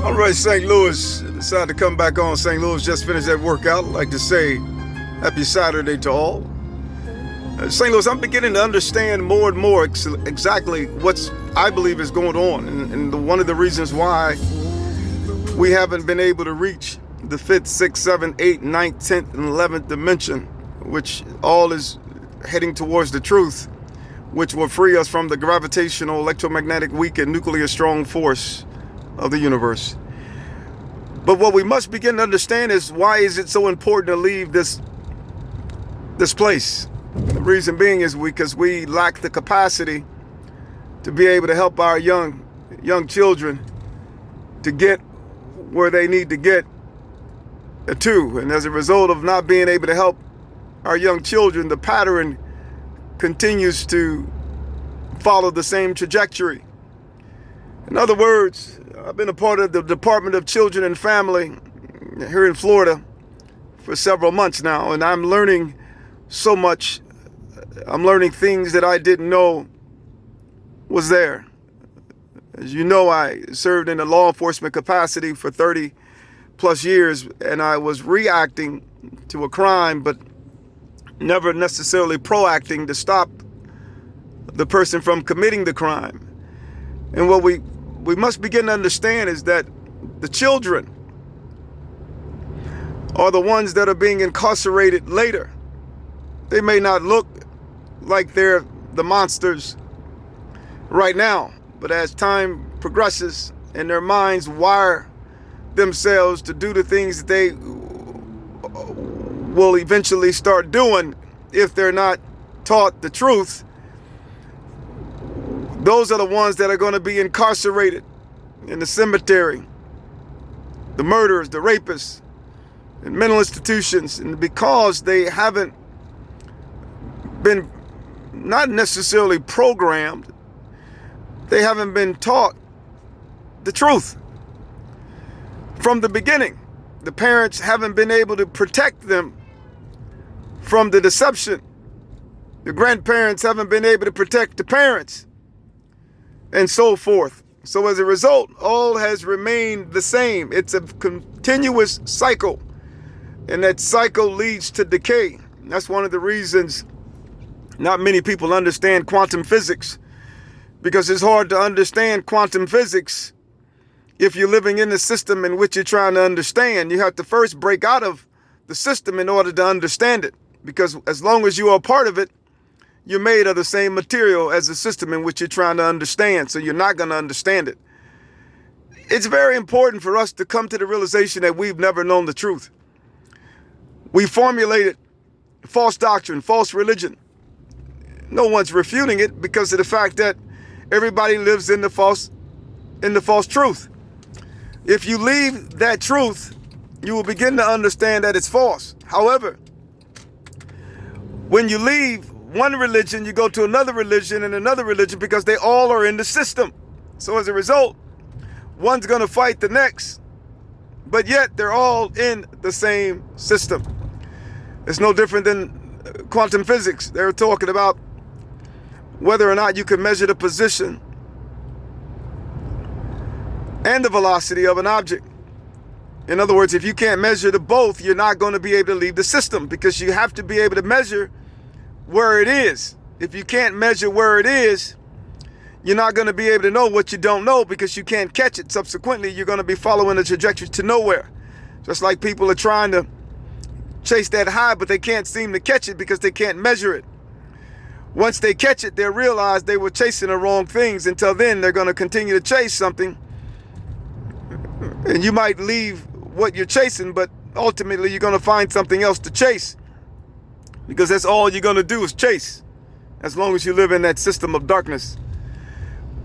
All right, St. Louis. Decided to come back on. St. Louis just finished that workout. I'd like to say happy Saturday to all. St. Louis, I'm beginning to understand more and more exactly what's I believe is going on. And one of the reasons why we haven't been able to reach the 5th, 6th, 7th, 8th, 9th, 10th, and 11th dimension, which all is heading towards the truth, which will free us from the gravitational, electromagnetic, weak, and nuclear strong force of the universe. But what we must begin to understand is, why is it so important to leave this place? The reason being is because we lack the capacity to be able to help our young children to get where they need to get to. And as a result of not being able to help our young children, the pattern continues to follow the same trajectory. In other words, I've been a part of the Department of Children and Family here in Florida for several months now, and I'm learning so much. I'm learning things that I didn't know was there. As you know, I served in a law enforcement capacity for 30 plus years, and I was reacting to a crime, but never necessarily proacting to stop the person from committing the crime. And what we must begin to understand is that the children are the ones that are being incarcerated later. They may not look like they're the monsters right now, but as time progresses and their minds wire themselves to do the things that they will eventually start doing if they're not taught the truth, those are the ones that are going to be incarcerated in the cemetery, the murderers, the rapists, in mental institutions. And because they haven't been not necessarily programmed, they haven't been taught the truth from the beginning. The parents haven't been able to protect them from the deception. The grandparents haven't been able to protect the parents, and so forth. So as a result, all has remained the same. It's a continuous cycle, and that cycle leads to decay. And that's one of the reasons not many people understand quantum physics, because it's hard to understand quantum physics if you're living in the system in which you're trying to understand. You have to first break out of the system in order to understand it, because as long as you are a part of it, you're made of the same material as the system in which you're trying to understand, so you're not going to understand it. It's very important for us to come to the realization that we've never known the truth. We formulated false doctrine, false religion. No one's refuting it because of the fact that everybody lives in the false truth. If you leave that truth, you will begin to understand that it's false. However, when you leave one religion, you go to another religion and another religion, because they all are in the system. So as a result, one's going to fight the next, but yet they're all in the same system. It's no different than quantum physics. They're talking about whether or not you can measure the position and the velocity of an object. In other words, if you can't measure the both, you're not going to be able to leave the system, because you have to be able to measure where it is. If you can't measure where it is, you're not going to be able to know what you don't know, because you can't catch it. Subsequently, you're going to be following a trajectory to nowhere. Just like people are trying to chase that high, but they can't seem to catch it because they can't measure it. Once they catch it, they'll realize they were chasing the wrong things. Until then, they're going to continue to chase something, and you might leave what you're chasing, but ultimately you're going to find something else to chase, because that's all you're going to do is chase, as long as you live in that system of darkness.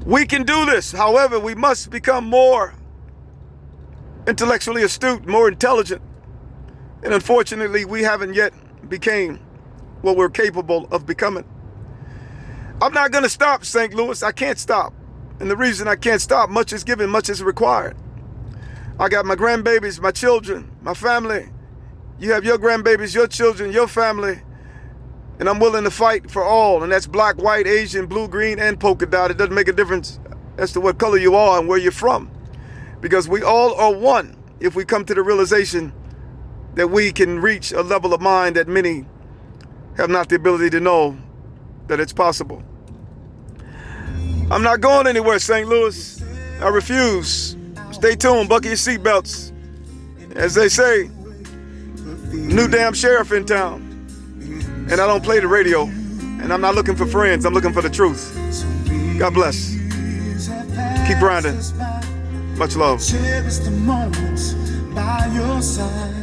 We can do this. However, we must become more intellectually astute, more intelligent. And unfortunately, we haven't yet became what we're capable of becoming. I'm not going to stop, St. Louis. I can't stop. And the reason I can't stop, much is given, much is required. I got my grandbabies, my children, my family. You have your grandbabies, your children, your family. And I'm willing to fight for all. And that's black, white, Asian, blue, green, and polka dot. It doesn't make a difference as to what color you are and where you're from. because we all are one if we come to the realization that we can reach a level of mind that many have not the ability to know that it's possible. I'm not going anywhere, St. Louis. I refuse. Stay tuned, buckle your seatbelts. As they say, new damn sheriff in town. And I don't play the radio. And I'm not looking for friends, I'm looking for the truth. God bless. Keep grinding. Much love. Cherish the moments by your side.